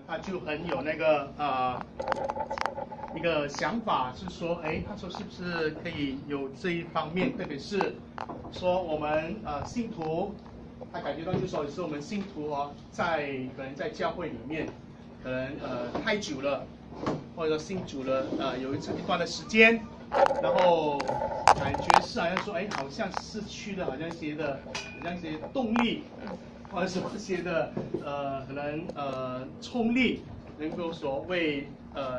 他就很有那个一个想法，是说，哎，他说是不是可以有这一方面，特别是说我们信徒，他感觉到就是说，是我们信徒哦，可能在教会里面，可能太久了，或者说信主了有一段的时间，然后感觉是好像说，哎，好像失去了好像一些动力。或者是一些的可能冲力，能够说为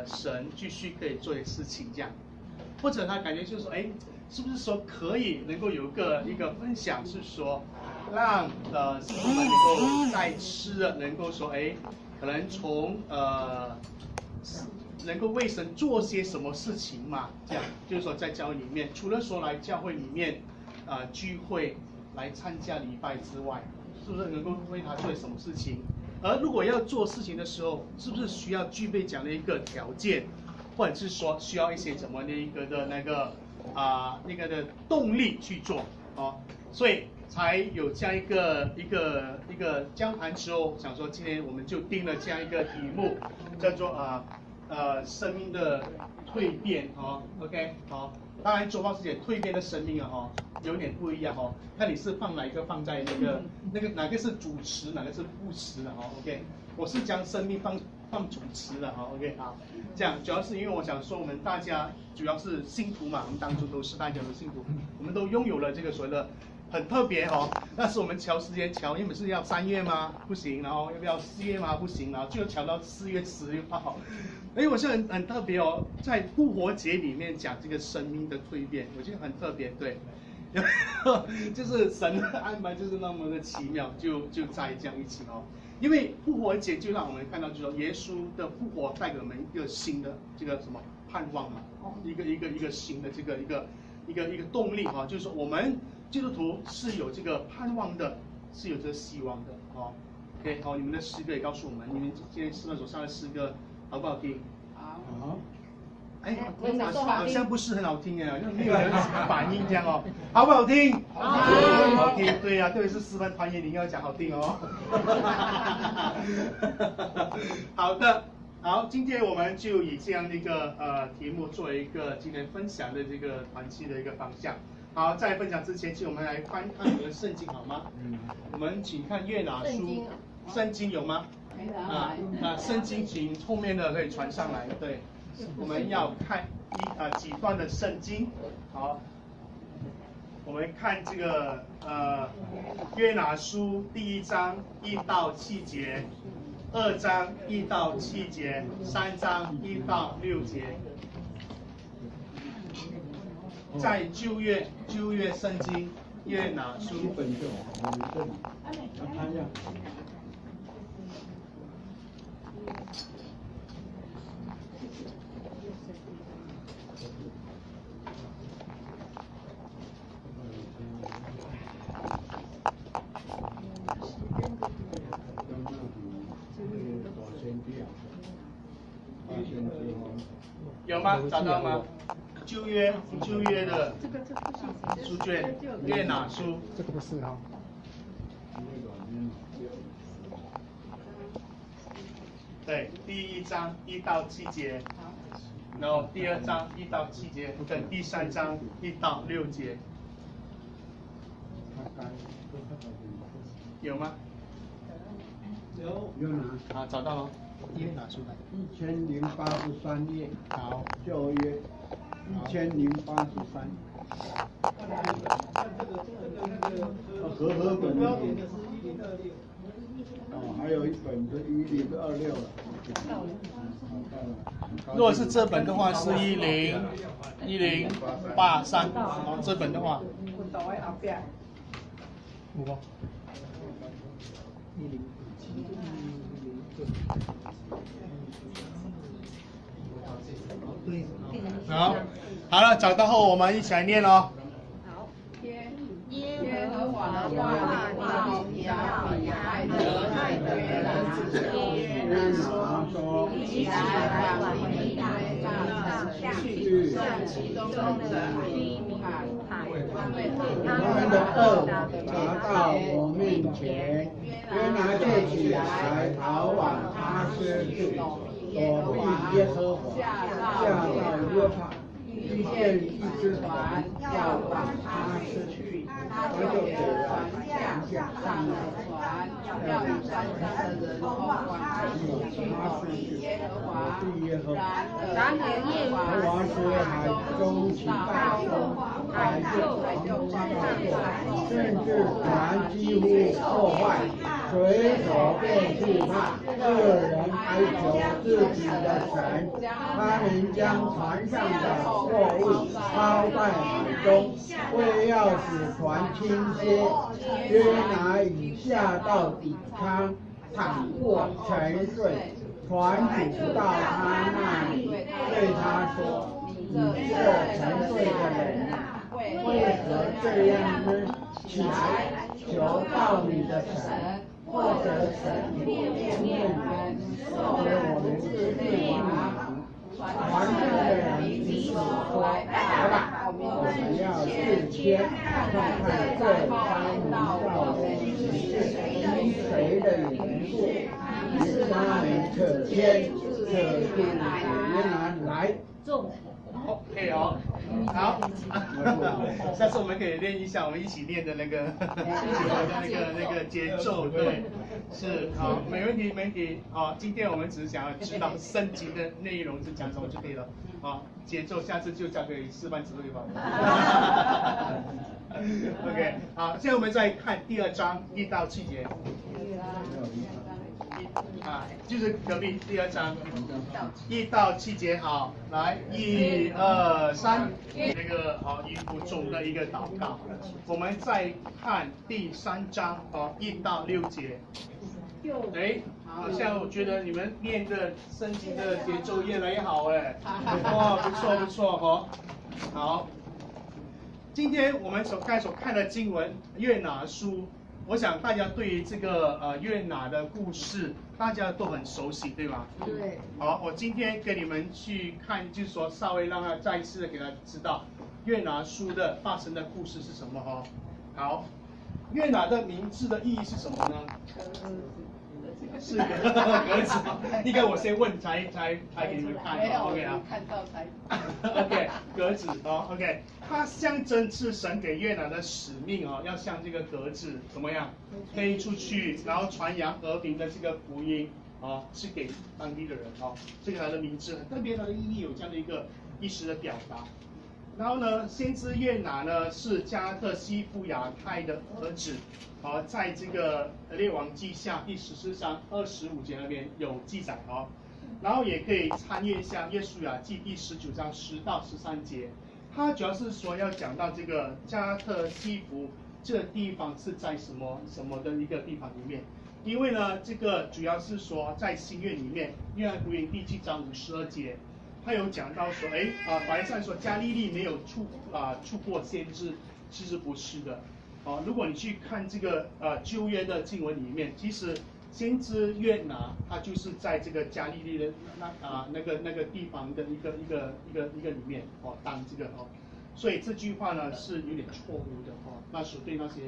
神继续可以做的事情这样，或者他感觉就是说，哎，是不是说可以能够有一个分享，是说让信徒们能够再次的能够说，哎，可能从能够为神做些什么事情嘛，这样就是说在教会里面，除了说来教会里面聚会来参加礼拜之外。是不是能够为他做什么事情？而如果要做事情的时候，是不是需要具备这样的一个条件，或者是说需要一些怎么的一个的那个的动力去做哦？所以才有这样一个交谈之后，想说今天我们就定了这样一个题目，叫做生命的蜕变哦 ，OK 好。当然，周报师姐蜕变的生命啊，有点不一样哦。看你是放哪一个放在那个哪个是主词，哪个是副词的OK， 我是将生命放主词的OK 好。这样主要是因为我想说，我们大家主要是信徒嘛，我们当中都是大家的信徒，我们都拥有了这个所谓的很特别但是我们调时间调，因为是要3月吗？不行，然后要不要4月吗？不行，然后就调到4月16号。哎，我是很特别在复活节里面讲这个生命的蜕变，我觉得很特别，对，就是神的安排就是那么的奇妙，就在这样一起因为复活节就让我们看到，就是说耶稣的复活带给我们一个新的这个什么盼望嘛，一个新的这个一个动力就是说我们基督徒是有这个盼望的，是有这个希望的OK 你们的诗歌也告诉我们，你们今天诗歌所唱的诗歌。好不好听？好。哎，好像不是很好听好像没有人反应这样好不好听？好听，对呀，特别是4班团员，你要讲好听好的，好，今天我们就以这样的一个题目作为一个今天分享的这个团契的一个方向。好，在分享之前，请我们来翻看我们的圣经好吗？我们请看约拿书，圣经有吗？圣经请后面的可以传上来。对，我们要看几段的圣经。好，我们看这个约拿书1章1到7节，2章1到7节，3章1到6节。在旧约圣经约拿书。有吗？找到吗？旧约的书卷，约拿书。这个不是对，第1章1到7节，然后第2章1到7节，跟第3章1到6节。有吗？有拿。好，找到了。约拿书来。1083页。好。旧约。1083。和本的。还有一本是1026了。如果是这本的话是1083，这本的话。好了，找到后我们一起来念好，耶和华的话你要爱的人约拿说，起来往尼尼微上去，向其中的居民喊，他们的恶达到我面前。约拿就起来逃往他些事，躲避耶和华，下到约帕，遇见一只船要把他失去，他就给船下上了船，要与船上的人同管他是耶和华。然而耶和华使海中起大风，海就狂暴，甚至船几乎破坏，水手便惧怕，个人哀求自己的神，他们将船上的货物抛在海中，为要使船倾斜。约拿以下到底康，躺卧沉睡。船主到他那里，对他说：“你这沉睡的人啊，为何这样呢？起来，求告你的神，或者神面人，受了我们之内亡。”船上的人彼此说：“来吧，我们要试天，看看这番名道的是因谁的缘故。”于是他们扯天扯地约拿来。好，可以哦，好，下次我们可以练一下，我们一起练的那个那个节奏，对，是，好，没问题，没问题，好，今天我们只是想要知道圣经的内容是讲什么就可以了，好，节奏下次就交给示范指挥吧。OK， 好，现在我们再看第2章1到7节。就是隔壁第2章1到7节，好，来1、2、3，那个好一步中的一个祷告。我们再看第3章1到6节。好像我觉得你们念的圣经的节奏越来越好哎，哇，不错不错哈，好。今天我们刚才所看的经文约拿书。我想大家对于这个约拿的故事，大家都很熟悉，对吗？对。好，我今天跟你们去看，就是说稍微让他再一次的给他知道约拿书的发生的故事是什么哈。好，约拿的名字的意义是什么呢？是格子。应该我先问才给你们看。OK 啊。看到才。OK， 格子哦 ，OK， 它象征是神给约拿的使命哦，要像这个格子怎么样飞出去，然后传扬和平的这个福音啊，是给当地的人哦。这个它的名字很特别，它的意义有这样的一个意思的表达。然后呢，先知约拿呢是加特西夫亚太的儿子，在这个列王记下第14章25节那边有记载哦。然后也可以参阅一下约书亚记第19章10到13节，它主要是说要讲到这个加特西弗这个地方是在什么的一个地方里面，因为呢这个主要是说在新约里面，约翰福音第7章52节。他有讲到说，法利赛人说加利利没有出过先知，其实不是的。如果你去看这个旧约的经文里面，其实先知约拿他就是在这个加利利的那个地方的一个里面当这个所以这句话呢是有点错误的那时候对那些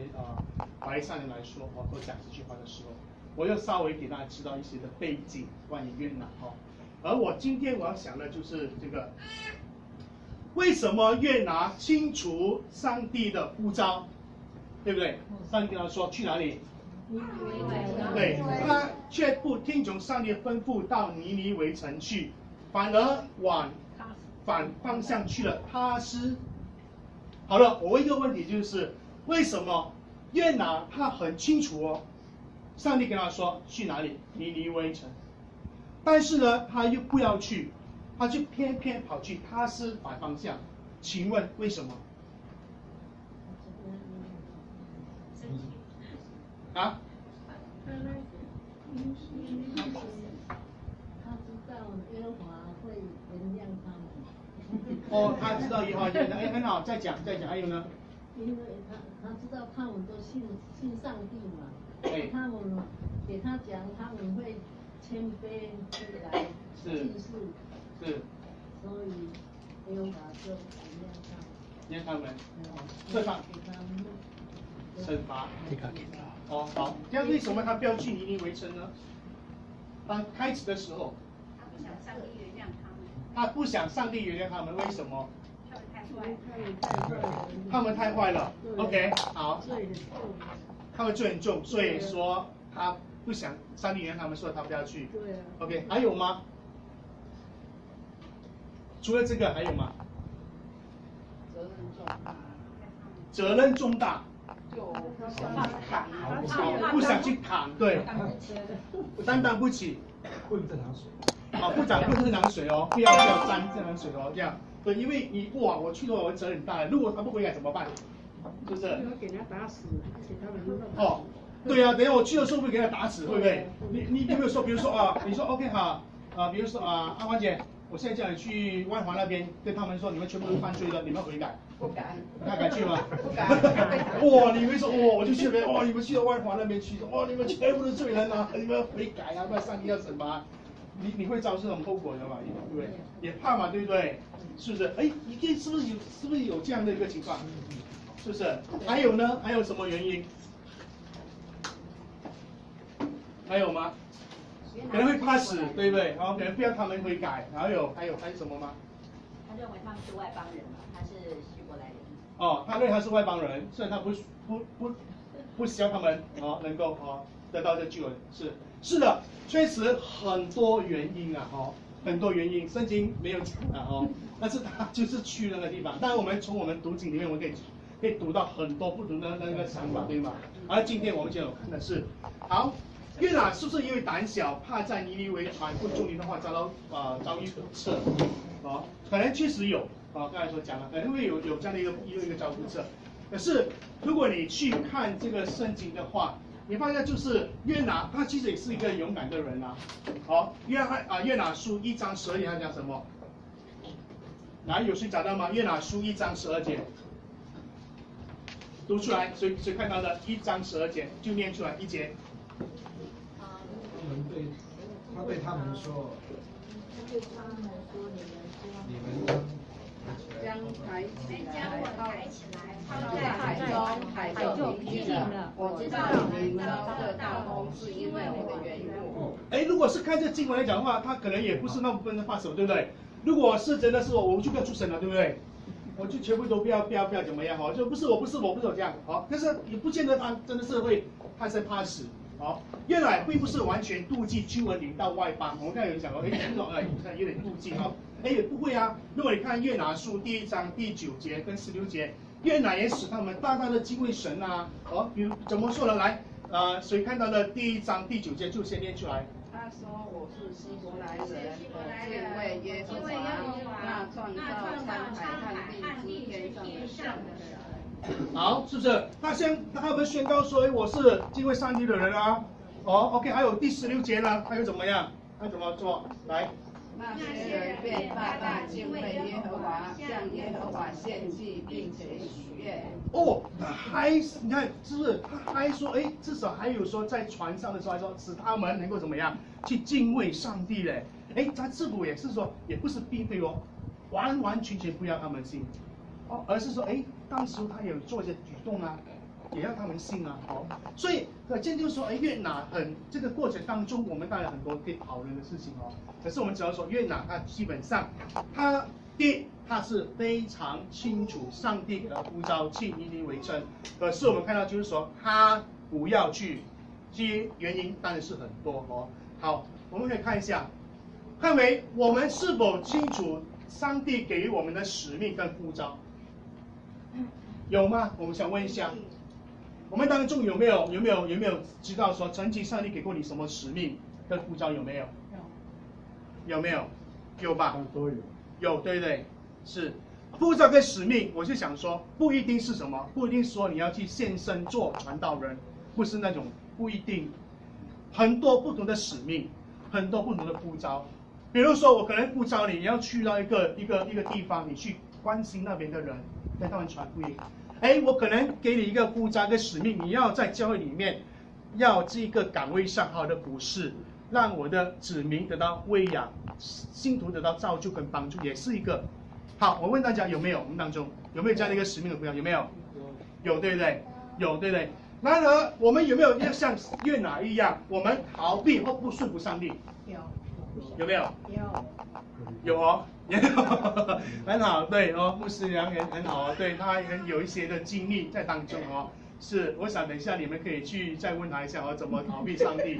法利赛人来说都讲这句话的时候，我要稍微给大家知道一些的背景关于约拿而我今天我要想的就是这个，为什么约拿清楚上帝的呼召，对不对？上帝跟他说去哪里？对，他却不听从上帝的吩咐到尼尼微城去，反而往反方向去了他施。好了，我问一个问题，就是为什么约拿他很清楚上帝跟他说去哪里？尼尼微城。但是呢，他又不要去，他就偏偏跑去他施反方向，请问为什么？啊？他知道耶和华会原谅他们。他知道耶和华原谅，很好，再讲，还有呢？因为他知道他们都信上帝嘛，他们给他讲，他们会谦卑来进事，是，所以耶和华就原谅他们，惩罚，惩罚，好，这样为什么他不要去尼尼微城呢？当开始的时候，他不想上帝原谅他们，为什么？他们太坏了。OK， 好。他们罪很重，所以说他不想上帝原谅他们，所以他不要去。对啊。OK， 还有吗？除了这个还有吗？责任重大。就不想去扛，对，担当不起，不饮这塘水，啊，不沾这塘水哦，不要沾这塘水哦，这样，对，因为你哇，我去的话我责任很大，如果他不悔改怎么办？是不是？给人家打死，给他们哦，对啊，等一下我去的时候会给他打死，会不会？你有没有说，比如说啊，你说 OK 好啊，比如说啊，阿花姐，我现在叫你去万华那边，跟他们说你们全部都犯罪了，你们悔改。不敢，他敢去吗？不敢。哇，你们说哇，我就去那边，哇，你们去到万华那边去，哇，你们全部都是罪人啊，你们悔改啊，不然上帝要审罚，你会遭受什么后果的嘛？对不对？也怕嘛，对不对？是不是？哎，你是不是有这样的一个情况？是不是？还有呢？还有什么原因？还有吗？可能会怕死，对不对？然后可能不要他们悔改，还有什么吗？他认为他们是外邦人嘛，他是希伯来人。哦，他认为他是外邦人，所以他不希望他们能够得到这救恩。是的，确实很多原因啊很多原因，圣经没有讲啊但是他就是去那个地方。当然我们从我们读经里面，我们可以读到很多不同的那个想法，对吗？而今天我们就有看的是，好，约拿是不是因为胆小，怕在尼尼微传不忠于的话遭遇不测？可能确实有刚才所讲了，可能会有这样的一个遭遇不测。可是如果你去看这个圣经的话，你发现就是约拿，他其实也是一个勇敢的人啊。好，约拿书1章12节他讲什么？来，有谁找到吗？约拿书1章12节，读出来，谁看到的？1章12节就念出来一节。他对他们说，你们将抬起来，抛在海中，海就平静了。我知道你们的大风是因为我的缘故。如果是看这经文来讲的话，他可能也不是那部分的怕什么，对不对？如果是真的是我就不要出声了，对不对？我就全部都不要怎么样就不是我这样但是也不见得他真的是会怕死。约拿并不是完全妒忌救恩临到外邦。我们刚才有人讲过，有点妒忌也不会啊。如果你看约拿书1章第9节跟16节，约拿也使他们大大的敬畏神啊。比如怎么说呢？来，谁看到的第1章第9节就先念出来。他说我是希伯来人，敬畏耶和华，那创造沧海和地之天上的神。好，是不是？他们宣告说我是敬畏上帝的人啊。OK， 还有第16节呢？他又怎么样？他怎么做？来，那些人便大大敬畏耶和华，向耶和华献祭，并且许愿。他还你看是不是？他还说，至少还有说在船上的时候还说使他们能够怎么样去敬畏上帝嘞？他这不也是说，也不是并非完完全全不要他们信。而是说，当时他有做一些举动啊，也让他们信啊，所以可见就是说，约拿这个过程当中，我们当然很多可以讨论的事情可是我们只要说约拿，他基本上，他是非常清楚上帝给他呼召去尼尼微城，可是我们看到就是说他不要去，这些原因当然是很多好，我们可以看一下，看为我们是否清楚上帝给予我们的使命跟呼召？有吗？我们想问一下，我们当中有没有知道说曾经上帝给过你什么使命跟呼召？有没有？有没有？有吧？都有。有，对不对？是呼召跟使命，我就想说，不一定是什么，不一定说你要去献身做传道人，不是那种，不一定。很多不同的使命，很多不同的呼召。比如说，我可能呼召你要去到一个地方，你去关心那边的人，跟他们传福音。我可能给你一个呼召跟使命，你要在教会里面，要这个岗位上好好的服侍，让我的子民得到喂养，信徒得到造就跟帮助，也是一个。好，我问大家有没有？我们当中有没有这样的一个使命的呼召？有没有？有，对不对？有，对不对？然而，我们有没有要像约拿一样，我们逃避或不顺服上帝？有没有？有哦，也有，很好，对哦，牧师娘很好哦，对他有一些的经历在当中哦。是，我想等一下你们可以去再问他一下哦，怎么逃避上帝，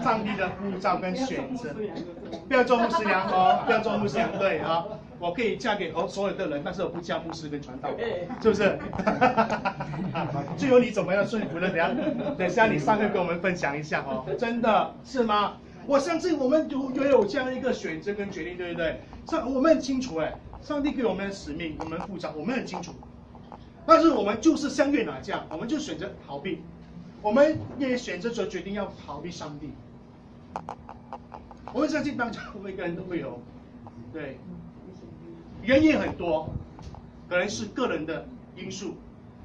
上帝的呼召跟选择。不要做牧师娘哦，不要做牧师娘，对啊，我可以嫁给所有的人，但是我不嫁牧师跟传道，是不是？就由你怎么样顺服的，等一下你上课跟我们分享一下哦，真的是吗？我相信我们也有这样一个选择跟决定，对不对？我们很清楚哎，上帝给我们的使命，我们呼召，我们很清楚。但是我们就是像约拿这样，我们就选择逃避，我们也选择决定要逃避上帝。我们相信当中每个人都会有，对，原因很多，可能是个人的因素，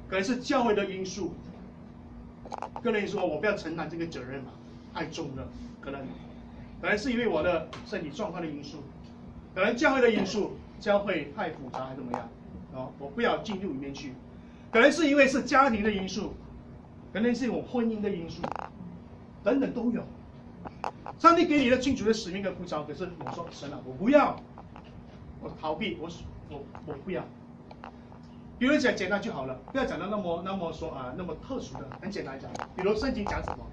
可能是教会的因素。个人说我不要承担这个责任嘛，太重了，可能是因为我的身体状况的因素，可能教会的因素，教会太复杂还是怎么样，哦，我不要进入里面去。可能是因为是家庭的因素，可能是我婚姻的因素，等等都有。上帝给你的清楚的使命跟呼召，可是我说神啊，我不要，我逃避，我不要。比如讲简单就好了，不要讲到那么说那么特殊的，很简单讲。比如圣经讲什么？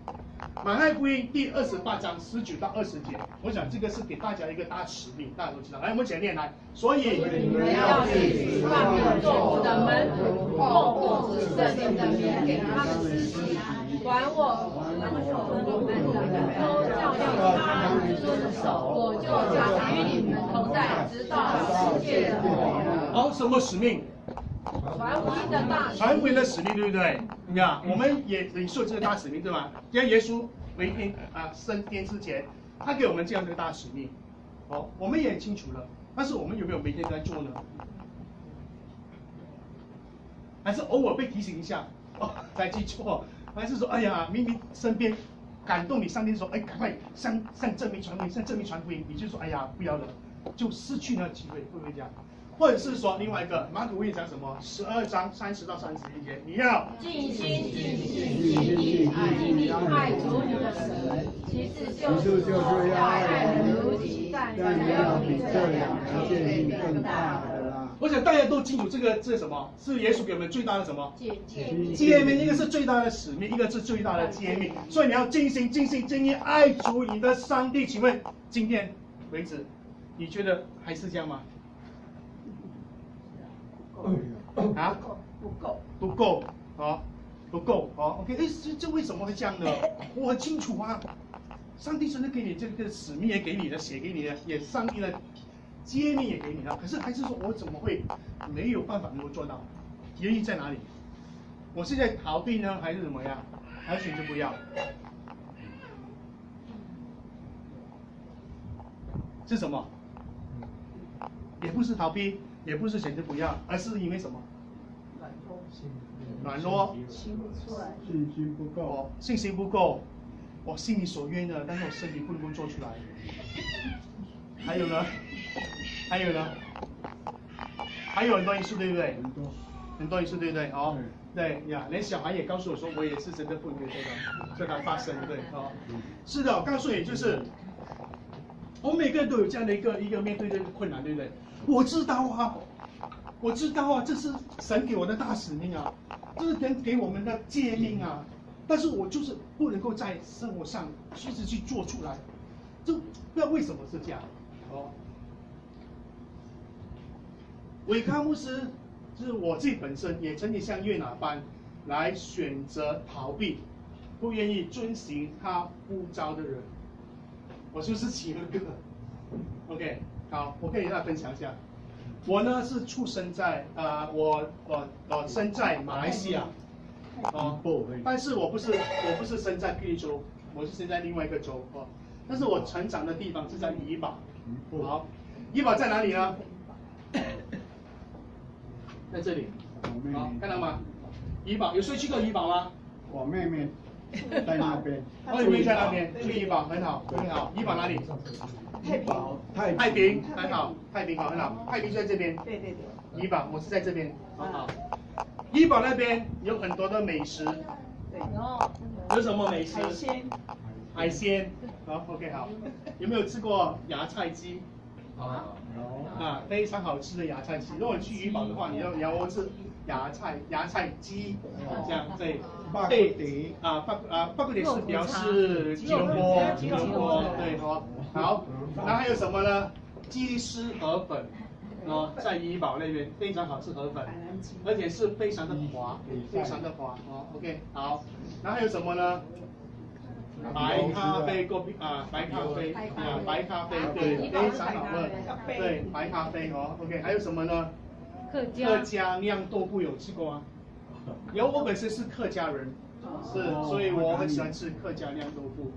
马太福音第28章19到20节，我想这个是给大家一个大使命，大家都知道。来，我们一起来念来。所以你们要去万民作我的门徒，奉父子圣灵的名给他们施洗，管我们都教要他们遵守，我就常与你们同在，直到世界的末了。好，什么使命？传福音的使命，对不对？你看，我们也领受这个大使命，对吧？像耶稣为天升天之前，他给我们这样的大使命，哦，我们也很清楚了。但是我们有没有每天都在做呢？还是偶尔被提醒一下，哦，才去做？还是说，哎呀，明明身边感动你，上天说，哎，赶快向正面传福音，向正面传福音，你就说，哎呀，不要了，就失去那个机会，会不会这样？或者是说另外一个，马可福音讲什么？12章30到31节，你要尽心、尽性、尽力爱主你的神，其次就是要爱人如己，但要比这两条诫命更大的啦。我想大家都清楚这是什么？是耶稣给我们最大的什么？诫命，一个是最大的使命，一个是最大的诫命。所以你要尽心、尽性、尽力爱主你的上帝。请问今天为止，你觉得还是这样吗？啊，不够啊，不够啊 ，OK， 这为什么会这样呢？我很清楚啊，上帝真的给你这个使命也给你的，写给你的，也上帝的诫命也给你了，可是还是说我怎么会没有办法能够做到？原因在哪里？我是在逃避呢，还是怎么样？还是选择不要？是什么？也不是逃避。也不是选择不要，而是因为什么？软弱，信心不够，信心不够，我心里所愿的，但是我身体不能够做出来。还有呢？还有很多因素，对不对？很多因素，对不对？哦，对呀，连小孩也告诉我说，我也是真的不能够这个发生，对哦，是的，我告诉你，就是我们每个人都有这样的一个面对这个困难，对不对？我知道啊，这是神给我的大使命啊，这是神给我们的诫命啊，但是我就是不能够在生活上一直去做出来，这不知道为什么是这样哦。伟康牧师就是我自己本身也曾经像约拿般来选择逃避，不愿意遵行他呼召的人，我就是其中一个。OK。好，我可以跟大家分享一下。我呢是出生在我生在马来西亚，但是我不是生在霹雳州，我是生在另外一个州哦。但是我成长的地方是在怡保。好，怡保在哪里呢？在这里。好，看到吗？怡保，有谁去过怡保吗？我妹妹在那边。我妹妹在那边，去怡保很好，很好。怡保哪里？太平很好，太平好很好，太平就在这边。对。怡保我是在这边，好。怡保那边有很多的美食，有什么美食？海鲜。海鲜。好 ，OK 好。有没有吃过芽菜鸡？啊，非常好吃的芽菜鸡。如果你去怡保的话，你要吃芽菜鸡，这样对。对啊，八骨底是表示吉隆坡，对哦。好，然后还有什么呢？鸡丝河粉。在怡保那边非常好吃河粉，而且是非常的滑，哦 ，OK， 好，然后还有什么呢？白咖啡白咖啡，对，非常好喝，对，白咖啡哦 ，OK， 还有什么呢？客家酿豆腐有吃过吗？有，我本身是客家人，所以我很喜欢吃客家酿豆腐，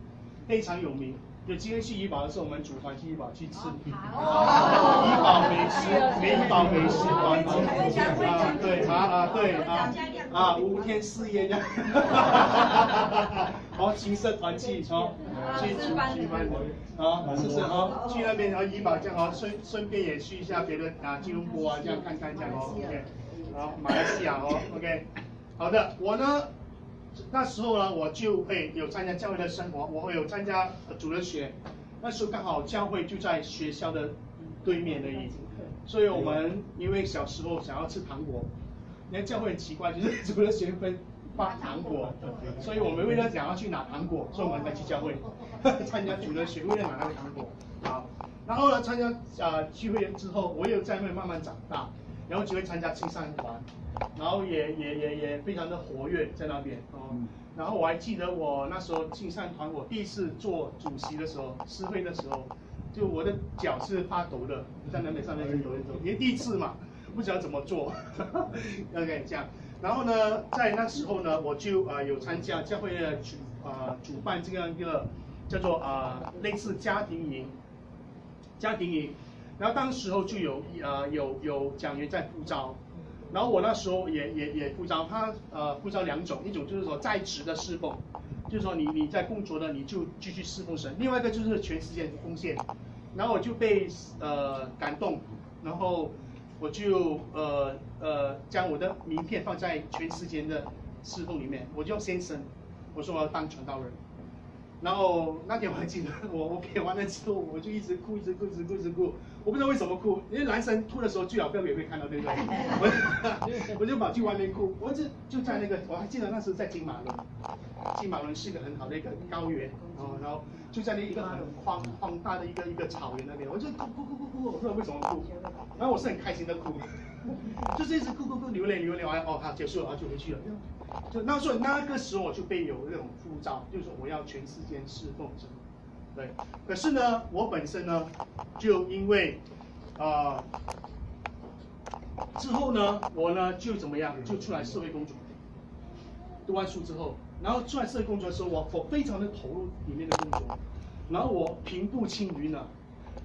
非常有名。就今天去怡保的时候，我们组团去怡保去吃怡保美食团对5天4夜这样，青社团去去是去那边怡保这样顺便也去一下别的吉隆坡这样看看这样，OK， 好，马来西亚，OK， 好的，我呢。那时候呢，我就会有参加教会的生活，我会有参加主日学。那时候刚好教会就在学校的对面而已，所以我们因为小时候想要吃糖果，你看教会很奇怪，就是主日学发糖果，所以我们为了想要去拿糖果，所以我们才去教会参加主日学，为了拿那个糖果。好，然后呢，参加聚会之后，我有在那慢慢长大，然后就会参加青山团。然后也非常的活跃在那边哦。然后我还记得我那时候青山团，我第一次做主席的时候，诗会的时候，就我的脚是发抖的，在那边上面是抖一抖，因为第一次嘛，不知道怎么做。OK 这样，然后呢，在那时候呢，我就有参加教会的主办这样一个叫做类似家庭营，然后当时候就有讲员在呼召。然后我那时候也呼召他，呼召2种，一种就是说在职的侍奉，就是说你在工作的你就继续侍奉神；另外一个就是全时间奉献。然后我就被感动，然后我就将我的名片放在全时间的侍奉里面，我就先生，我说我要当传道人。然后那天我还记得，我给完了之后，我就一直哭，我不知道为什么哭，因为男生哭的时候最好不要给别人看到，对不对？我就跑去外面哭，我就在那个，我还记得那时候在金马仑是一个很好的一个高原然后就在那一个很荒大的一个草原那边，我就哭，我不知道为什么哭，然后我是很开心的哭，就是一直哭，流泪，好结束了，就回去了。就那个时候我就被有那种呼召，就是说我要全世界侍奉神，对。可是呢，我本身呢，就因为之后呢，我呢就怎么样，就出来社会工作，读完书之后，然后出来社会工作的时候，我非常的投入里面的工作，然后我平步青云了，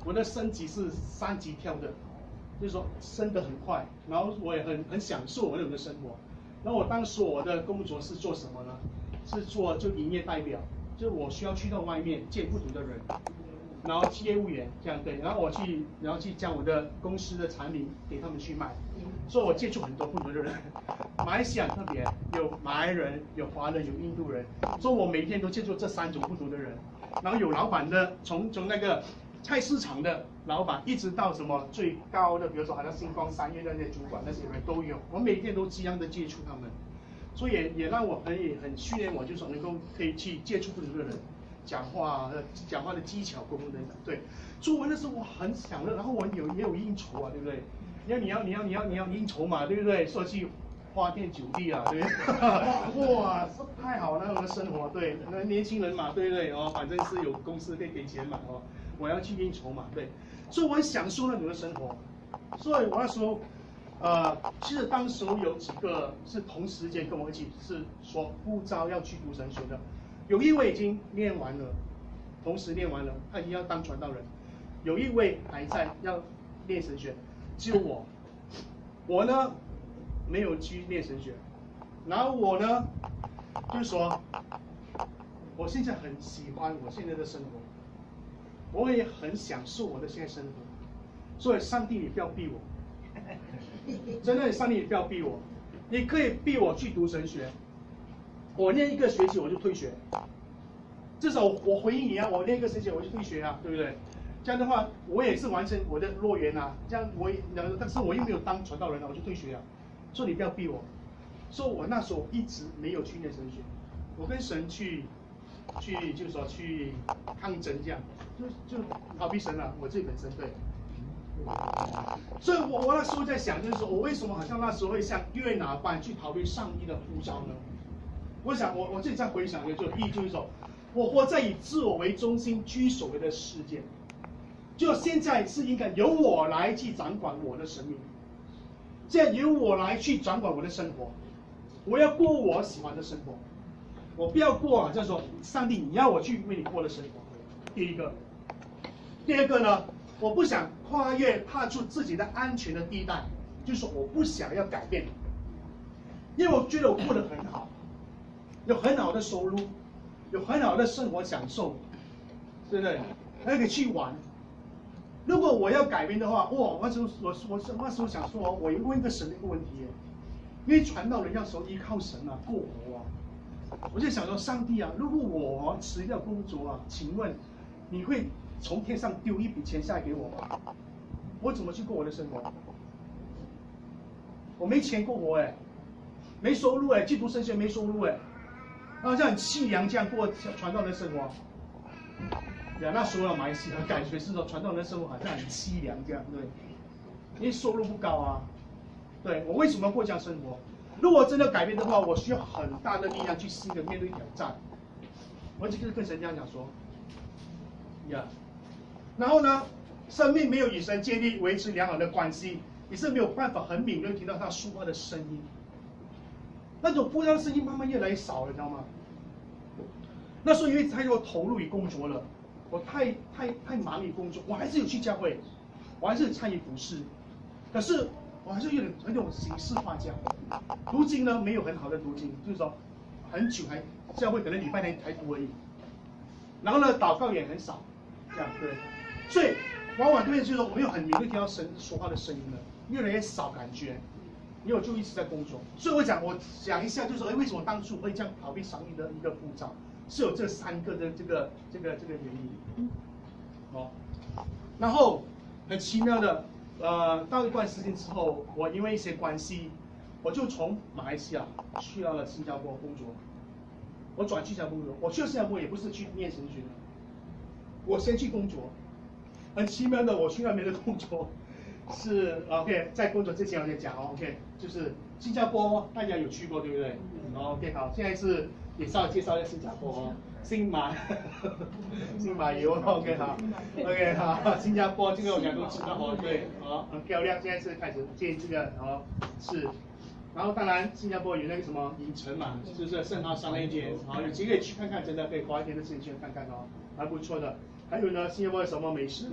我的升级是3级跳的，就是说升得很快，然后我也很享受我那种的生活。然后我当时我的工作是做什么呢？是做就营业代表，就我需要去到外面见不同的人，然后业务员这样对，然后去将我的公司的产品给他们去卖，所以我接触很多不同的人。马来西亚特别有马来人、有华人、有印度人，所以我每天都接触这3种不同的人。然后有老板的，从那个菜市场的老板，一直到什么最高的，比如说好像星光3月那些主管那些人都有，我每天都这样的接触他们，所以也让我很训练我，就是说可以去接触不同的人，讲话的技巧沟通等等。对，作文的时候我很享乐，然后我也有应酬啊，对不对？你要应酬嘛，对不对？说去花天酒地啊，对不对？哇，太好了那种的生活，对，那年轻人嘛，对不对？反正是有公司可以给钱嘛，我要去应酬嘛，对，所以我很享受那种的生活。所以我那时候，其实当时有几个是同时间跟我一起是说呼召要去读神学的，有一位已经念完了，同时念完了，他已经要当传道人，有一位还在要念神学，只有我呢没有去念神学，然后我呢就是说，我现在很喜欢我现在的生活。我也很享受我的现在生活，所以上帝你不要逼我，真的，上帝你不要逼我，你可以逼我去读神学，我念一个学期我就退学，至少我回应你啊，我念一个学期我就退学啊，对不对？这样的话，我也是完成我的诺言啊。这样但是我又没有当传道人啊，我就退学啊。说你不要逼我，说我那时候一直没有去念神学，我跟神去就是说去抗争，这样就逃避神了，我自己本身对。所以我那时候在想，就是说我为什么好像那时候会像约拿般去逃避上帝的呼召呢？我想我自己在回想，就是说，我活在以自我为中心居首位的世界。就现在是应该由我来去掌管我的生命，现在由我来去掌管我的生活，我要过我喜欢的生活，我不要过就是说上帝你要我去为你过的生活。第一个，第二个呢，我不想跨越踏出自己的安全的地带，就是说我不想要改变，因为我觉得我过得很好，有很好的收入，有很好的生活享受，对不对？还可以去玩。如果我要改变的话，我那时候想说，我问一个神的一个问题，因为传道人要说依靠神啊，过活啊，我就想说，上帝啊，如果我辞掉工作啊，请问你会从天上丢一笔钱下来给我吗？我怎么去过我的生活？我没钱过活没收入去读神学没收入好像很凄凉这样过传道人的生活。那时候马来西亚感觉是说传道人的生活好像很凄凉这样，对，因为收入不高啊。对，我为什么要过这样生活？如果真的改变的话，我需要很大的力量去新的面对挑战。我就是跟神这样讲说，然后呢，生命没有与神建立维持良好的关系，你是没有办法很敏锐听到他说话的声音。那种不一样的声音慢慢越来越少了，你知道吗？那时候因为太多投入于工作了。我太忙于工作，我还是有去教会，我还是有参与服事，可是我还是很有形式化这样。读经呢没有很好的读经，就是说很久还教会可能礼拜天才读而已。然后呢祷告也很少，这样对。所以往往对就是说我没有很敏锐听到神说话的声音了，越来越少感觉，因为我就一直在工作。所以我讲一下，就是说为什么当初会这样逃避上帝的一个呼召。是有这3个的这个原因，然后很奇妙的，到一段时间之后，我因为一些关系，我就从马来西亚去到了新加坡工作，我转去新加坡工作，我去了新加坡也不是去念神学的，我先去工作，很奇妙的，我去那边的工作是 OK， 在工作之前我先讲OK， 就是新加坡大家有去过对不对？OK 好，现在是。也稍微介绍一下新加坡新马游 OK 好 OK 好，新加坡这个我讲都知道对很漂亮，现在是开始建这个是，然后当然新加坡有那个什么影城嘛，就是圣淘沙那间有机会去看看，真的可以花一天的时间去看看还不错的。还有呢，新加坡有什么美食？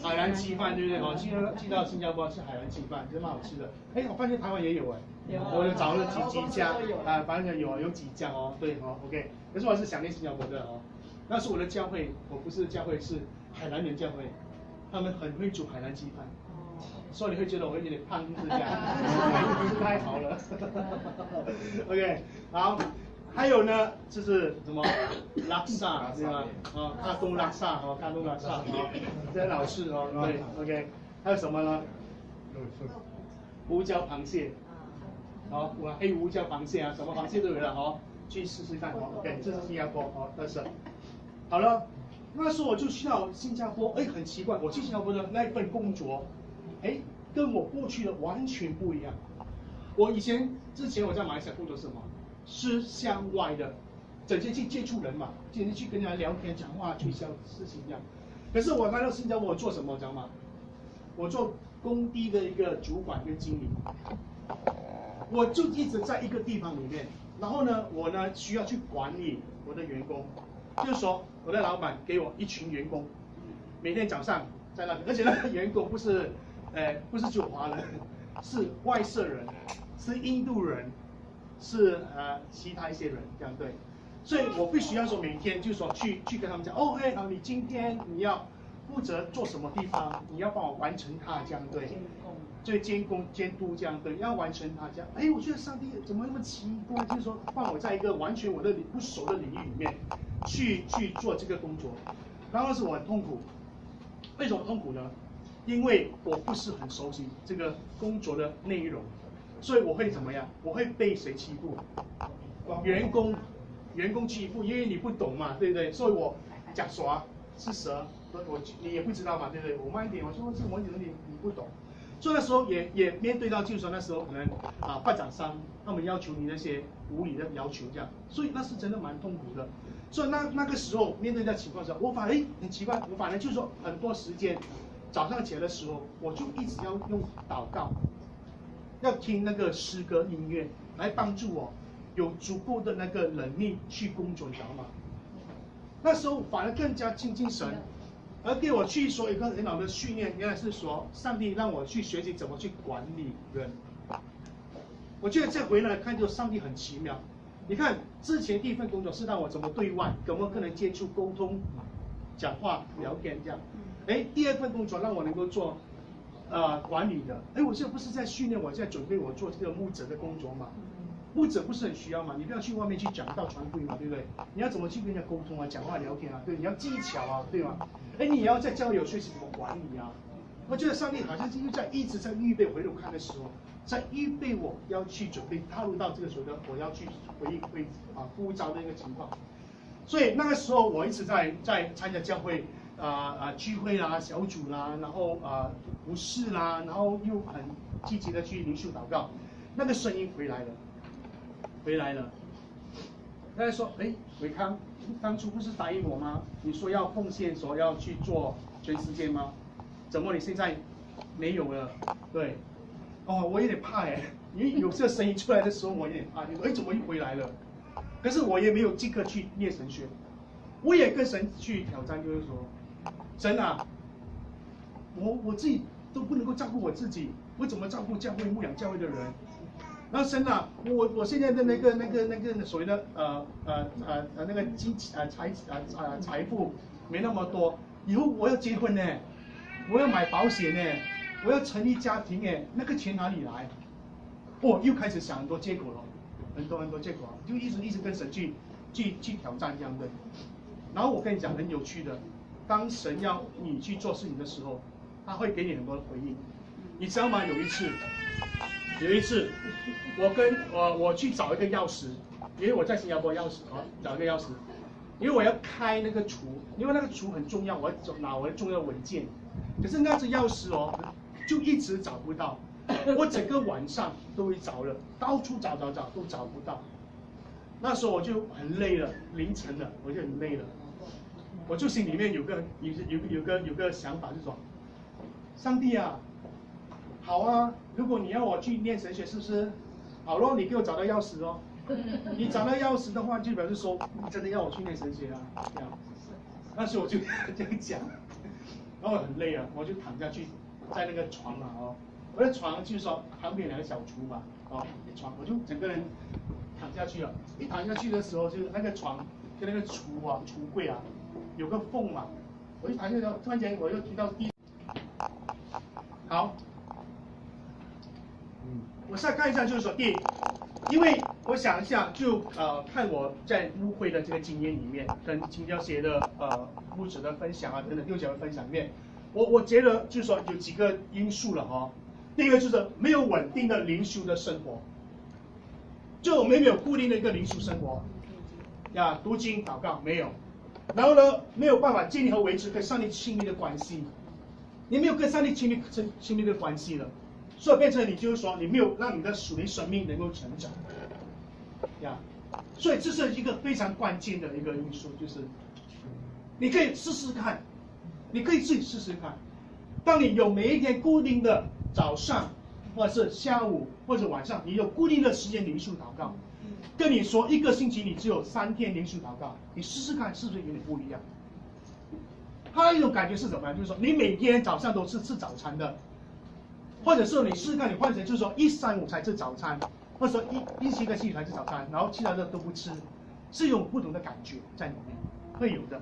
海南鸡饭对不对？去到新加坡吃海南鸡饭，真蛮好吃的。我发现台湾也有我有找了几家反正有几家对OK。可是我还是想念新加坡的那是我的教会，我不是教会，是海南人教会，他们很会煮海南鸡饭，所以你会觉得我有点胖，就是这样，吃太好了。OK， 好。还有呢，就是什么拉萨对吧？卡东拉萨这很好吃对 OK。还有什么呢？胡椒螃蟹，黑胡椒螃蟹什么螃蟹都有了去试试看OK， 这是新加坡特色。好了，那时候我就去到新加坡，很奇怪，我去新加坡的那一份工作，跟我过去的完全不一样。我之前我在马来西亚工作是什么？是向外的，整天去接触人嘛，整天去跟人家聊天、讲话、推销事情这样。可是我来到新加坡，我做什么，知道吗？我做工地的一个主管跟经理，我就一直在一个地方里面。然后呢，我呢需要去管理我的员工，就是说我的老板给我一群员工，每天早上在那边，而且那个员工不是只有华人，是外省人，是印度人。是其他一些人这样对，所以我必须要说每天就是说去跟他们讲好，你今天你要负责做什么地方，你要帮我完成它这样对，所以监督这样的，要完成它这样。哎，我觉得上帝怎么那么奇怪？就是说放我在一个完全我的不熟的领域里面，去做这个工作，然后是我很痛苦。为什么痛苦呢？因为我不是很熟悉这个工作的内容，所以我会怎么样？我会被谁欺负？员工欺负，因为你不懂嘛，对不对？所以我假耍是蛇，你也不知道嘛，对不对？我慢一点，我说这我你不懂。所以那时候也面对到，就是说那时候可能发展商他们要求你那些无理的要求这样，所以那是真的蛮痛苦的。所以那个时候面对这情况的时候，我反而很奇怪，我反而就是说很多时间早上起来的时候，我就一直要用祷告，要听那个诗歌音乐来帮助我有足够的那个能力去工作，你知道吗？那时候反而更加亲近神。而给我去说一个很好的训练，原来是说上帝让我去学习怎么去管理人。我觉得这回来看，就上帝很奇妙。你看之前第一份工作是让我怎么对外，怎么跟人接触、沟通、讲话、聊天这样。哎，第二份工作让我能够做管理的。哎，我现在不是在训练我，在准备我做这个牧者的工作嘛？牧者不是很需要嘛？你不要去外面去讲道传福音嘛，对不对？你要怎么去跟人家沟通啊、讲话聊天啊？对，你要技巧啊，对吗？哎，你要在教友学习怎么管理啊？我觉得上帝好像是一直在预备，回头看的时候，在预备我要去准备踏入到这个所谓的我要去呼召的一个情况。所以那个时候我一直在参加教会聚会啦、小组啦，然后服事啦，然后又很积极的去灵修祷告。那个声音回来了。大家说，哎，伟康，当初不是答应我吗？你说要奉献，说要去做全世界吗？怎么你现在没有了？对，哦，我有点怕哎，因为有这声音出来的时候，我有点怕。你说，哎，怎么又回来了？可是我也没有即刻去念神学，我也跟神去挑战，就是说，神啊，我自己都不能够照顾我自己，我怎么照顾教会牧养教会的人？然后神啊，我现在的那个所谓的那个财富没那么多，以后我要结婚呢，我要买保险呢，我要成立家庭哎，那个钱哪里来？又开始想很多借口了，很多借口，就一直跟神去挑战这样的。然后我跟你讲很有趣的，当神要你去做事情的时候，他会给你很多的回应。你知道吗？有一次，我去找一个钥匙，因为我在新加坡钥匙找一个钥匙，因为我要开那个橱，因为那个橱很重要，我要拿我的重要文件。可是那只钥匙就一直找不到，我整个晚上都会找了，到处找都找不到。那时候我就很累了，凌晨了，我就很累了，我就心里面有个想法，就是说，上帝啊。好啊，如果你要我去念神学，是不是？好咯，你给我找到钥匙哦。你找到钥匙的话，就表示说你真的要我去念神学啊，这样。那时候我就这样讲，然后我很累啊，我就躺下去，在那个床嘛我的床就是说旁边2个小橱嘛床，我就整个人躺下去了。一躺下去的时候，就是那个床跟那个橱柜有个缝嘛，我一躺下去，突然间我又听到好。我再看一下，就是说因为我想一下，就看我在牧会的这个经验里面，跟青教协的牧者的分享等等六角的分享里面，我觉得就是说有几个因素了第一个就是没有稳定的灵修的生活，就我们没有固定的一个灵修生活读经祷告没有，然后呢没有办法建立和维持跟上帝亲密的关系，你没有跟上帝亲密的关系了。所以变成你就是说，你没有让你的属灵生命能够成长，所以这是一个非常关键的一个因素，就是你可以试试看，你可以自己试试看。当你有每一天固定的早上，或者是下午或者晚上，你有固定的时间灵修祷告，跟你说1个星期你只有3天灵修祷告，你试试看是不是有点不一样？还有一种感觉是怎么样？就是说你每天早上都是吃早餐的。或者是你试试看，你换成就是说1、3、5才吃早餐，或者说一7个星期才吃早餐，然后其他的都不吃，是有不同的感觉在里面，会有的。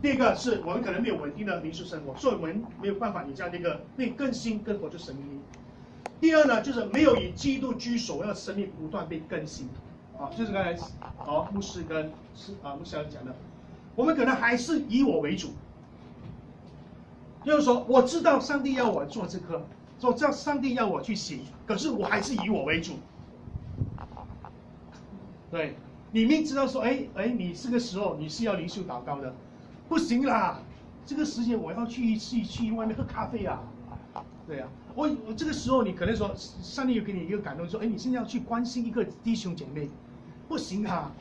第二个是我们可能没有稳定的灵修生活，所以我们没有办法有这样的一个更新更活的生命力。第二呢，就是没有以基督居首要，生命不断被更新。就是刚才牧师跟牧师讲的，我们可能还是以我为主，就是说我知道上帝要我做这个，我知道上帝要我去行，可是我还是以我为主。对，你明知道说，你这个时候你是要灵修祷告的，不行啦，这个时间我要去外面喝咖啡啊，对啊，我这个时候你可能说，上帝有给你一个感动，说，你现在要去关心一个弟兄姐妹，不行啊，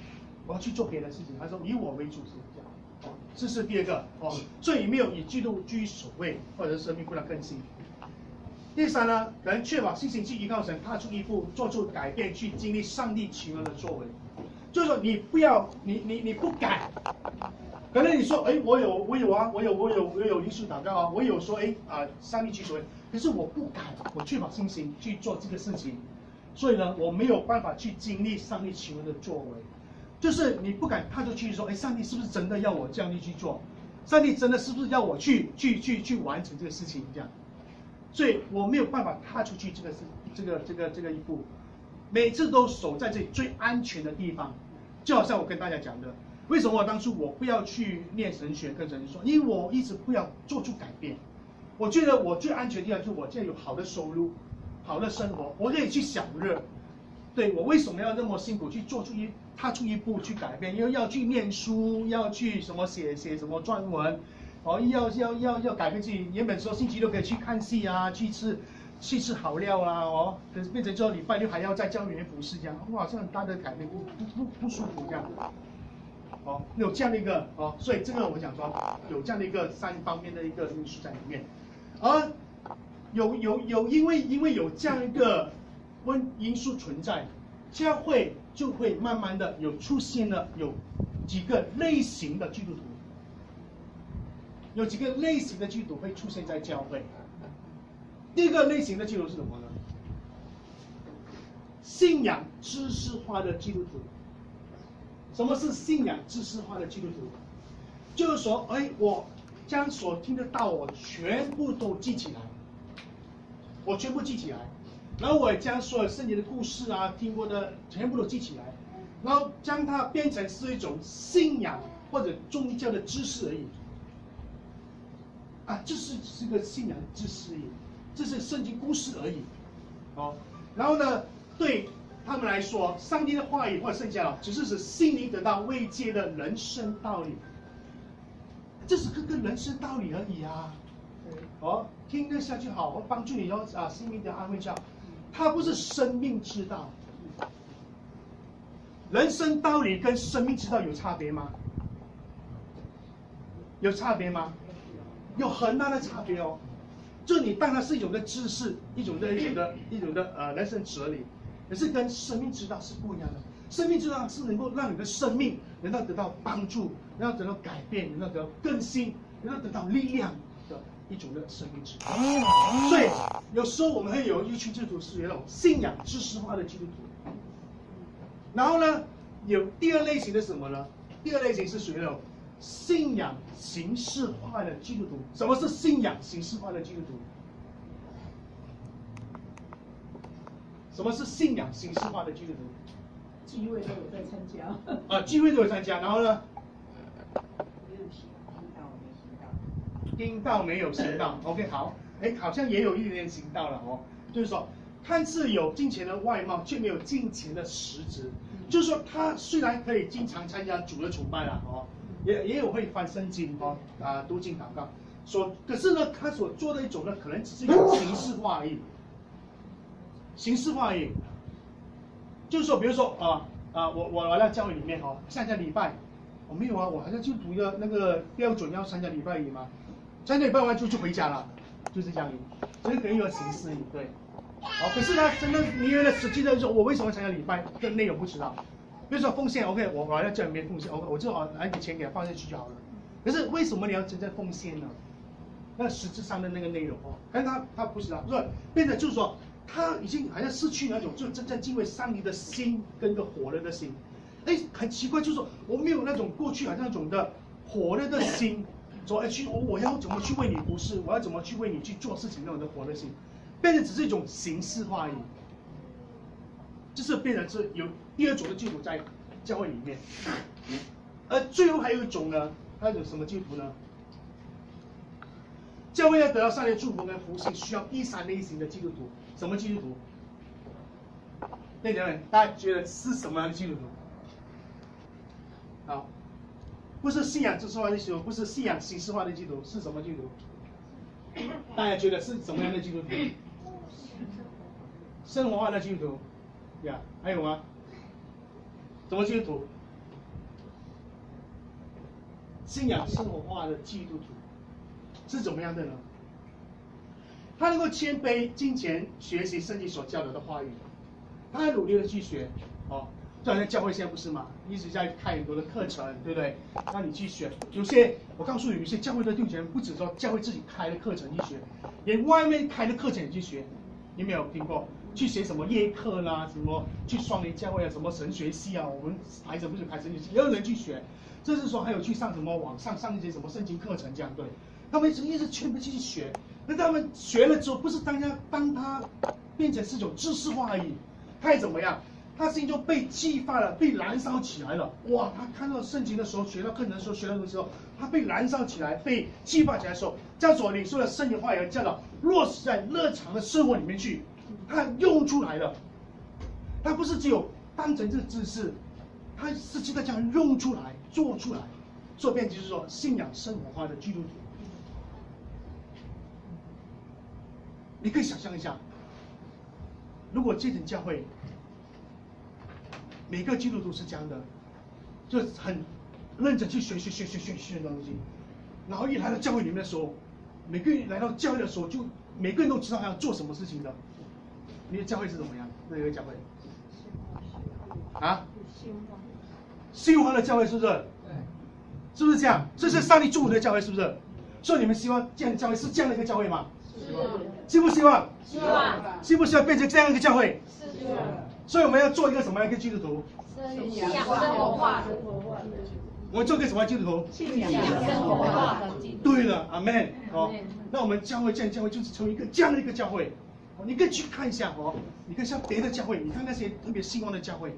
我要去做别的事情。他说以我为主是这样，这是第二个所以没有以基督居首位，或者是生命不断更新。第三呢，可能确保信心去依靠神，踏出一步，做出改变，去经历上帝奇妙的作为。就是说，你不要，你不改。可能你说，我有灵修祷告啊，我有说，上帝居首位，可是我不改，我确保信心去做这个事情，所以呢，我没有办法去经历上帝奇妙的作为。就是你不敢踏出去说，上帝是不是真的要我这样去做？上帝真的是不是要我去完成这个事情？这样。所以我没有办法踏出去这个一步，每次都守在这里最安全的地方，就好像我跟大家讲的，为什么当初我不要去念神学跟神说，因为我一直不要做出改变，我觉得我最安全的地方就是我现在有好的收入，好的生活，我可以去享乐，对，我为什么要那么辛苦去踏出一步去改变？因为要去念书，要去什么写什么撰文。要改变自己，原本说星期六可以去看戏啊，去吃好料啊，可是变成之后礼拜六还要在教会里面服侍这样，哇，这很大的改变，不舒服这样。有这样的一个所以这个我讲说有这样的一个3方面的一个因素在里面，而因为有这样一个因素存在，教会就会慢慢的出现了有几个类型的基督徒。有几个类型的基督徒会出现在教会。第一个类型的基督徒是什么呢？信仰知识化的基督徒。什么是信仰知识化的基督徒？就是说，我将所听得到我全部都记起来，我全部记起来，然后我将所有圣经的故事啊、听过的全部都记起来，然后将它变成是一种信仰或者宗教的知识而已。这是个信仰知识而已，这是圣经故事而已，然后呢，对他们来说，上帝的话语或者圣经只是使心灵得到慰藉的人生道理，这是个人生道理而已啊。听得下去好，帮助你心灵的安慰就好，它不是生命之道。人生道理跟生命之道有差别吗？有差别吗？有很大的差别就你当然是一种的知识，一种的人生哲理，可是跟生命之道是不一样的。生命之道是能够让你的生命能够得到帮助，能够得到改变，能够得到更新，能够得到力量的一种的生命之道。所以有时候我们会有一群基督徒是那种信仰知识化的基督徒。然后呢，有第二类型的是什么呢？第二类型是属于那种信仰形式化的基督徒。什么是信仰形式化的基督徒？什么是信仰形式化的基督徒？聚会都有在参加。聚会都有参加，然后呢？听到没有行道 ？OK， 好，好像也有一点行道了就是说，看似有金钱的外貌，却没有金钱的实质。就是说，他虽然可以经常参加主的崇拜啦，也有会翻圣经读经祷告，可是呢，他所做的一种呢，可能只是一种形式化而已。形式化而已，就是说，比如说我来到教会里面参加礼拜，我没有我好像就读一个那个标准要参加礼拜而已嘛，参加礼拜完就回家了，就是这样而已，这个可能有形式而已，对。可是他真的你有了实际的说，我为什么参加礼拜的内容不知道。比如说奉献 ，OK， 我来到教里面奉献 ，OK， 我就拿一点钱给他放进去就好了。可是为什么你要真正奉献呢？那实质上的那个内容但他不知道，不是变得就是说。他已经好像失去那种就真正敬畏上帝的心跟个火热的心，很奇怪，就是说我没有那种过去好像那种的火热的心，说我要怎么去为你服侍，我要怎么去为你去做事情那种的火热心，变成只是一种形式化而已，就是变成是有第二种的基督徒在教会里面，而最后还有一种呢，还有什么基督徒呢？教会要得到上帝的祝福跟福气，需要第三类型的基督徒。什么基督徒？那家人，大家觉得是什么样的基督徒？好，不是信仰知识化的基督徒，不是信仰形式化的基督徒，是什么基督徒？大家觉得是什么样的基督徒？生活化的基督徒，呀，还有吗？什么基督徒？信仰生活化的基督徒是怎么样的呢？他能够谦卑、敬虔，学习圣经所教导的话语，他很努力的去学，哦，就好像教会现在不是嘛，一直在开很多的课程，对不对？让你去学。有些我告诉你，有些教会的弟兄不只说教会自己开的课程去学，连外面开的课程也去学。你没有听过？去学什么夜课啦，什么去双联教会啊，什么神学系啊，我们孩子不是开神学系，也有人去学。这是说还有去上什么网上上一些什么圣经课程这样，对。他们一直全部去学，那他们学了之后，不是当他变成是一种知识化而已，他怎么样？他心中被激发了，被燃烧起来了。哇！他看到圣经的时候，学到课程的时候，学到的时候，他被燃烧起来，被激发起来的时候，这样所领受的圣经话语，这样的落实在日常的生活里面去，他用出来了。他不是只有当成这个知识，他是记得这样用出来、做出来，做变就是说信仰生活化的基督徒。你可以想象一下，如果这种教会，每个基督徒是这样的，就很认真去学的东西，然后一来到教会里面的时候，每个人来到教会的时候，就每个人都知道他要做什么事情的。你的教会是怎么样？那个教会啊？兴旺的教会是不是？是不是这样？这是上帝祝福的教会，是不是？所以你们希望这样的教会是这样的一个教会吗？希不希望？希望。希不希望变成这样一个教会？是。所以我们要做一个什么样一个基督徒？信仰生活化的。我们做一个什么样的基督徒？信仰生活化的基督徒。对了，阿门。哦，那我们教会这样教会就是成为一个这样的一个教会。哦，你可以去看一下哦，你可以像别的教会，你看那些特别兴旺的教会，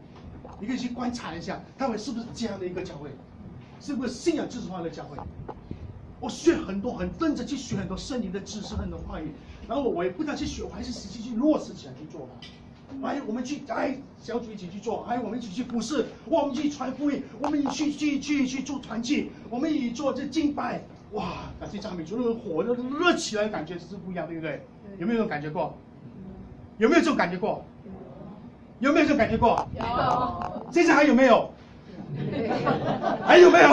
你可以去观察一下，他们是不是这样的一个教会？是不是信仰知识化的教会？我学很多，很认真去学很多圣经的知识，很多话语，然后我也不但去学，我还是实际去落实起来去做它。哎，我们去小组一起去做，我们一起去服侍，我们一起传福音，我们一起去做团契，我们一起做这敬拜，哇，感谢赞美主，那种火热起来的感觉是不一样，对不对？有没有这种感觉过？有没有这种感觉过？有没有这种感觉过？有。现在还有没有？还有没有？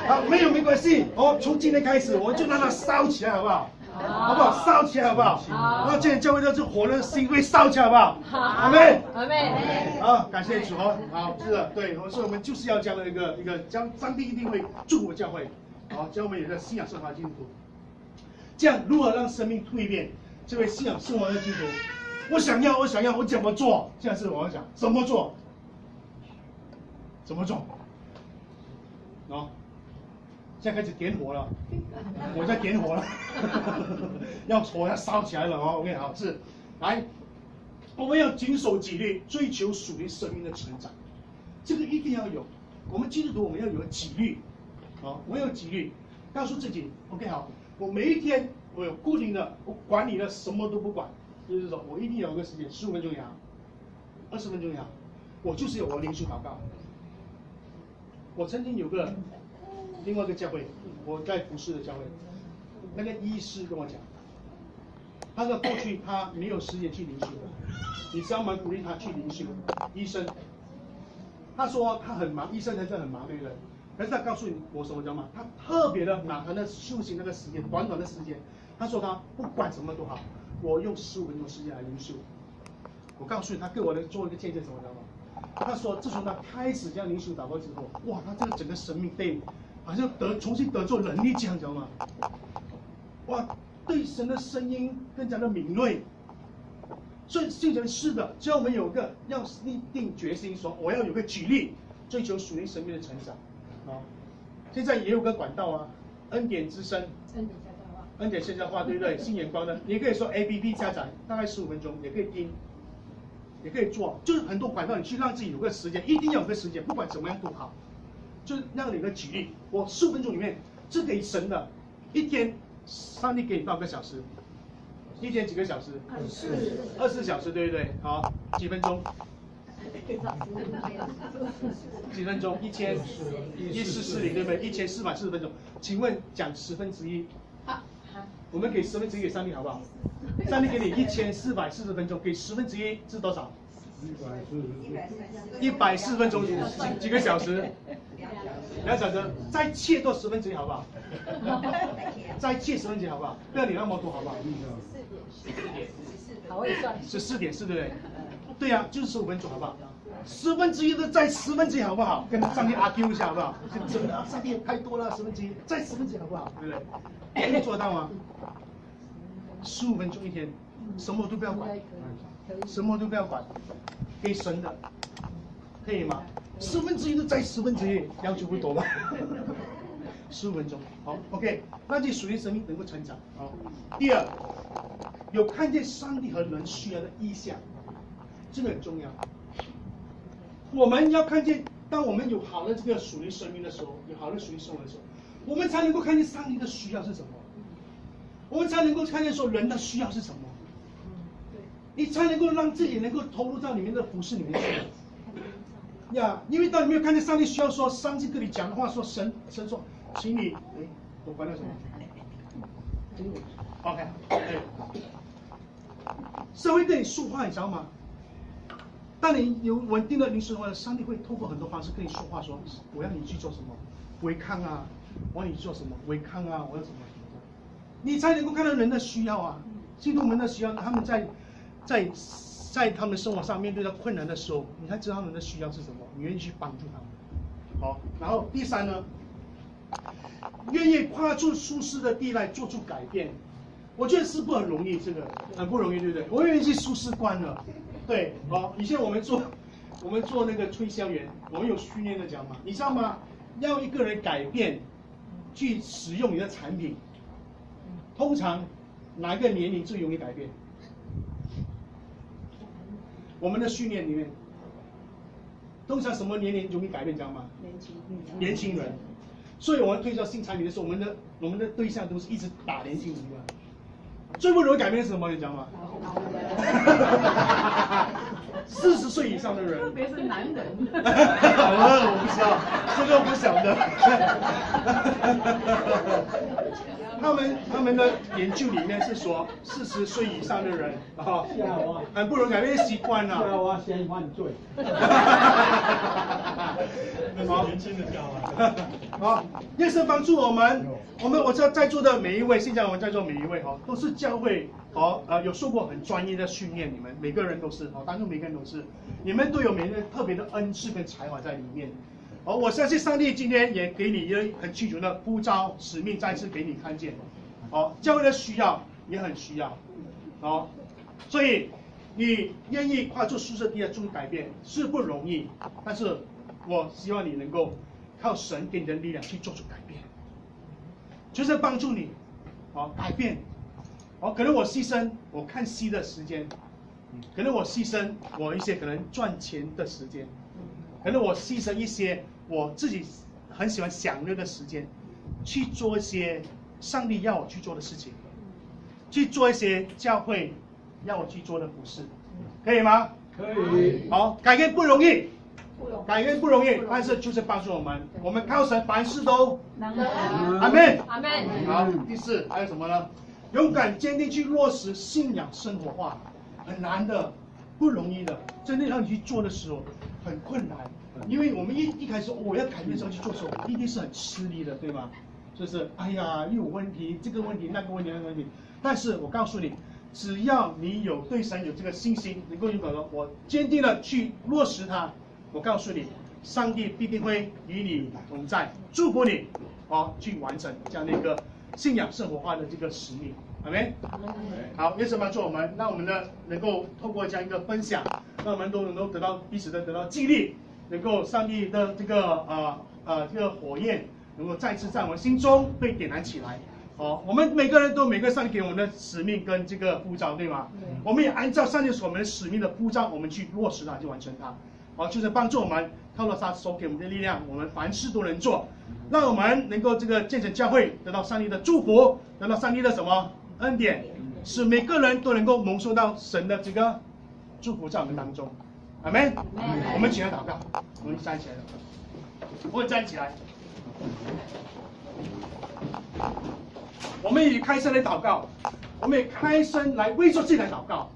好，没有没关系。哦，从今天开始，我们就让它烧起来，好不好？好不好？烧起来，好不好？好。那今天教会的这火的心会烧起来，好不好？好。阿门。阿门。好，感谢主哦。好，是的，对，所以我们就是要这样的一个，上帝一定会祝福教会。好，教会有个信仰生活的基督徒。这样如何让生命蜕变？这位信仰生活的基督徒，我想要，我怎么做？现在是我要讲怎么做。怎么做？哦，现在开始点火了，我在点火了，火要烧起来了哦。OK， 好，是，来，我们要谨守纪律，追求属灵生命的成长，这个一定要有。我们基督徒我们要有纪律，好，我们有纪律，告诉自己 ，OK， 好，我每一天我有固定的，我管理的什么都不管，就是说我一定有个时间，15分钟也好，20分钟也好，我就是有我灵修祷告。我曾经有个另外一个教会，我在服侍的教会，那个医师跟我讲，他说过去他没有时间去灵修，你知道吗？鼓励他去灵修。医生，他说他很忙，医生真的很忙，对不对？可是他告诉我什么知道吗？他特别的拿他的休息那个时间，短的时间，他说他不管什么都好，我用15分钟时间来灵修。我告诉你，他给我的做一个见证，什么知道吗？他说，自从他开始这样灵修祷告之后，哇，他这个整个生命被好像重新得做能力这样，知道吗？哇，对神的声音更加的敏锐。所以信神是的，只要我们有个要立定决心，说我要有个纪律，追求属灵生命的成长。啊，现在也有个管道啊，恩典之声。恩典现代化，对不对？新眼光的，你可以说 APP 下载，大概15分钟，也可以听，也可以做，就是很多管道，你去让自己有个时间，一定要有个时间，不管怎么样都好。就是让你的举例，我15分钟里面是给神的，一天上帝给你多少个小时？一天几个小时？24小时，对不对？好，几分钟？几分钟？1440，对不对？1440分钟。请问讲1/10，我们给1/10给上帝好不好？上帝给你1440分钟，给1/10是多少？140分钟，几个小时？2小时，再切多1/10好不好？再切1/10好不好？不要你那么多好不好好会算。14点4，对不对？对呀，就是15分钟好不好？1/10的再1/10好不好？跟上帝argue一下好不好？真的，上帝也太多了，1/10再1/10好不好？对不对？可以做到吗？15分钟一天，什么都不要管，什么都不要管，给神的，可以吗？1/10的再1/10，要求不多吗？15分钟，好 ，OK， 让自己属灵生命能够成长。好，第二，有看见上帝和人需要的意向，这个很重要。我们要看见，当我们有好的这个属灵生命的时候，有好的属灵生活的时候，我们才能够看见上帝的需要是什么，我们才能够看见说人的需要是什么，你才能够让自己能够投入到里面的服事里面去。呀，因为当你没有看见上帝需要说，上帝跟你讲的话，说神说，请你，我关掉什么 ？OK， 神会跟你说话，你知道吗？当你有稳定的灵生活，上帝会透过很多方式跟你说话，说我要你去做什么，违抗啊，我要你做什么，违抗啊，我要什么，你才能够看到人的需要啊，基督们的需要，他们在他们生活上面对到困难的时候，你才知道他们的需要是什么，你愿意去帮助他们。好，然后第三呢，愿意跨出舒适的地来做出改变，我觉得是不很容易，这个很不容易，对不对？我愿意去舒适关了，对，以前我们做那个推销员，我们有训练的讲嘛，你知道吗？要一个人改变，去使用你的产品，通常哪一个年龄最容易改变？我们的训练里面，通常什么年龄容易改变，知道吗？年轻人。所以我们推销新产品的时候，我们的对象都是一直打年轻人的。最不容易改变是什么？你知道吗？40岁以上的人，特别是男人。我不晓，这个我不晓得。他们的研究里面是说，40岁以上的人很不容易改变习惯了。叫我先犯罪。好，年轻的教啊。好，耶稣帮助我们在座的每一位，现在我们在座每一位都是教会有受过很专业的训练，你们每个人都是当中每个人都是，你们都有每个人特别的恩赐跟才华在里面。我相信上帝今天也给你一个很清楚的呼召使命，再次给你看见。教会的需要也很需要。所以你愿意跨出舒适地来做出改变是不容易，但是我希望你能够靠神给你的力量去做出改变，就是帮助你改变。可能我牺牲我看戏的时间，可能我牺牲我一些可能赚钱的时间，可能我牺牲一些我自己很喜欢享乐的时间，去做一些上帝要我去做的事情，去做一些教会要我去做的服事，可以吗？可以。好，改变不容易，改变不容易，但是就是帮助我们靠神凡事都能。阿们，阿们。好，第4还有什么呢？勇敢坚定去落实信仰生活化，很难的，不容易的，真的让你去做的时候很困难，因为我们一开始我要改变的时候去做的时候，一定是很吃力的，对吗？就是哎呀，又有问题，这个问题那个问题那个问题。但是我告诉你，只要你有对神有这个信心，能够勇敢的，我坚定的去落实它，我告诉你，上帝必定会与你同在，祝福你，去完成这样的一个信仰生活化的这个使命。阿们。好，耶稣帮助我们，让我们呢能够透过这样一个分享，让我们都能够得到彼此的得到激励，能够上帝的这个这个火焰能够再次在我们心中被点燃起来，哦，我们每个人都每个上帝给我们的使命跟这个呼召，对吗？我们也按照上帝所我们的使命的呼召，我们去落实它，去完成它。好，就是帮助我们靠着他所给我们的力量，我们凡事都能做，让我们能够这个建成教会，得到上帝的祝福，得到上帝的什么恩典，使每个人都能够蒙受到神的这个祝福在我们当中。阿们。我们起来祷告，我们站起来了，我们站起来。我们以开声来祷告，我们也开声来为着自己来祷告。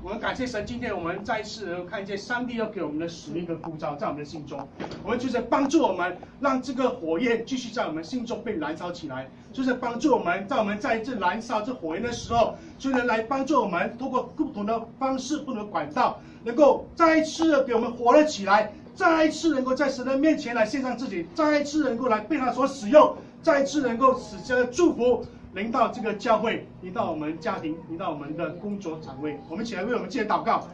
我们感谢神，今天我们再一次能够看见上帝要给我们的使命跟呼召在我们的心中，我们就是帮助我们，让这个火焰继续在我们心中被燃烧起来，就是帮助我们，在我们在这燃烧这火焰的时候，就能来帮助我们，通过不同的方式、不同的管道，能够再一次的给我们活了起来，再一次能够在神的面前来献上自己，再一次能够来被他所使用，再一次能够使这个祝福临到这个教会，临到我们家庭，临到我们的工作岗位。我们一起来为我们自己祷告。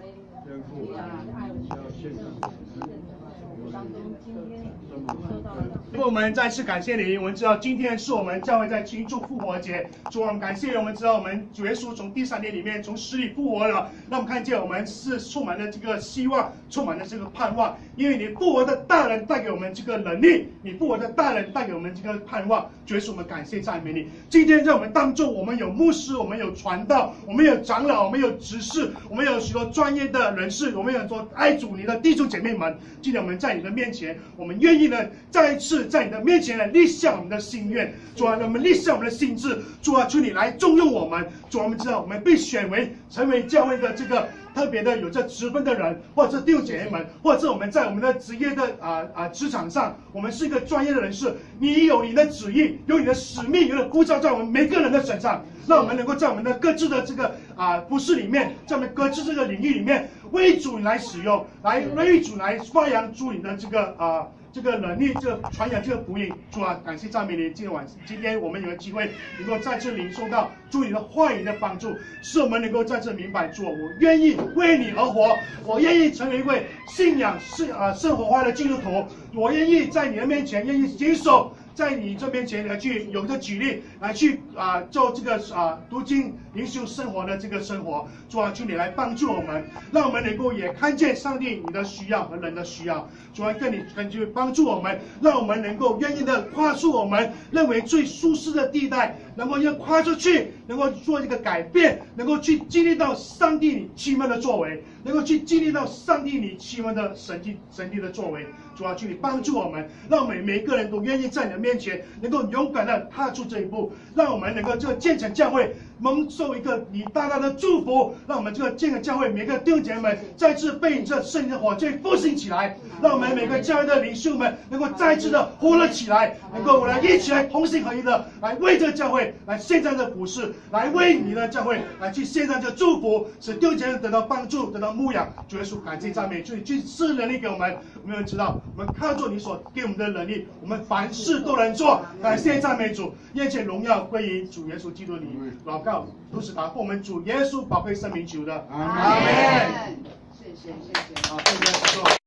我们再次感谢你，我们知道今天是我们教会在庆祝复活节，主，我们感谢我们知道我们主耶稣从第3天里面从死里复活了，让我们看见我们是充满了这个希望，充满了这个盼望，因为你复活的大人带给我们这个能力，你复活的大人带给我们这个盼望，主耶稣，我们感谢赞美你。今天在我们当中，我们有牧师，我们有传道，我们有长老，我们有执事，我们有许多专业的人士，我们有说爱主你的弟兄姐妹们，今天我们在你的面前，我们愿意呢再一次在你的面前来立下我们的心愿，主啊，我们立下我们的心志，主啊，求你来重用我们，主啊，我们知道我们被选为成为教会的这个特别的有着职分的人，或者是弟兄姐妹们，或者是我们在我们的职业的职场上，我们是一个专业的人士，你有你的旨意，有你的使命，有你的呼召在我们每个人的身上，让我们能够在我们的各自的这个服事里面，在我们各自这个领域里面，为主来使用，来为主来发扬出你的这个能力，这个传扬这个福音。主啊，感谢赞美你，今天我们有个机会能够再次领受到主你的话语的帮助，使我们能够再次明白，主，我愿意为你而活，我愿意成为一位信仰生活化的基督徒，我愿意在你的面前愿意谨守，在你这面前来去有个举例，来去做这个读经灵修生活的这个生活。主啊，求你来帮助我们，让我们能够也看见上帝你的需要和人的需要。主啊，跟你帮助我们，让我们能够愿意的跨出我们认为最舒适的地带，能够要跨出去，能够做一个改变，能够去经历到上帝你奇妙的作为，能够去经历到上帝你奇妙的神迹的作为。主啊，求你帮助我们，让我们每个人都愿意在你的面前能够勇敢的踏出这一步，让我们能够这个建成教会蒙受一个你大大的祝福，让我们这个建成教会每个弟兄姐妹们再次被这圣灵的火焰复兴起来，让我们每个教会的领袖们能够再次的活了起来，能够来一起来同心合一的来为这个教会来献上这服事，来为你的教会来去献上这祝福，使弟兄姐妹得到帮助，得到牧养。主耶稣，感谢赞美，求你去赐能力给我们，我们要知道我们靠着你所给我们的能力，我们凡事都能做。感谢赞美主，愿一切荣耀归于主耶稣基督里。祷告如此祷告，我们主耶稣宝贵生命求的，阿门。谢谢。好，谢谢。